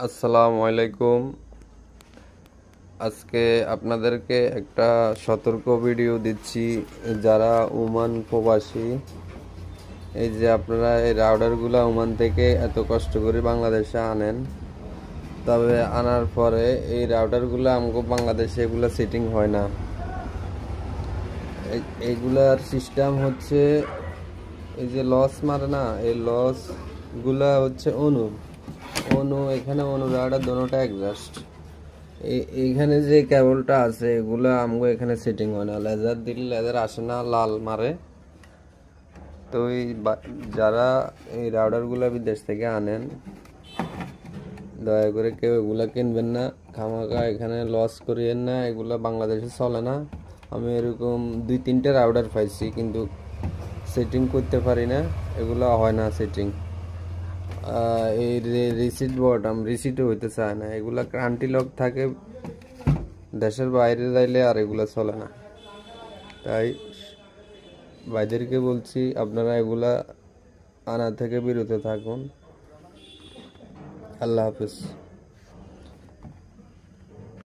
আসসালামু আলাইকুম। আজকে আপনাদেরকে একটা সতর্ক ভিডিও দিচ্ছি। যারা ওমান প্রবাসী, এই যে আপনারা এই রাউডারগুলো ওমান থেকে এত কষ্ট করে বাংলাদেশে আনেন, তবে আনার পরে এই রাউডারগুলো আমাকে বাংলাদেশে এগুলো সেটিং হয় না। এইগুলার সিস্টেম হচ্ছে, এই যে লস মারে না, এই লসগুলা হচ্ছে অনু অনু এখানে অনু রাউডার দোনোটা অ্যাডজাস্ট। এইখানে যে কেবলটা আছে এগুলো আমগো এখানে সেটিং হয় না, লেজার দিলে লেজার আসে না, লাল মারে। তো যারা এই রাউডারগুলো বিদেশ থেকে আনেন, দয়া করে কেউ এগুলা কিনবেন না, খামাখা এখানে লস করিয়েন না, এগুলা বাংলাদেশে চলে না। আমি এরকম 2-3টে রাউডার পাইছি, কিন্তু সেটিং করতে পারি না, এগুলো হয় না সেটিং। এই রিসিট বোর্ড রিসিটও হইতে চায় না, এগুলা ক্রান্তি লক থাকে, দেশের বাইরে যাইলে আর এগুলো চলে না। তাই ভাইদেরকে বলছি, আপনারা এগুলা আনা থেকে বিরত থাকুন। আল্লাহ হাফেজ।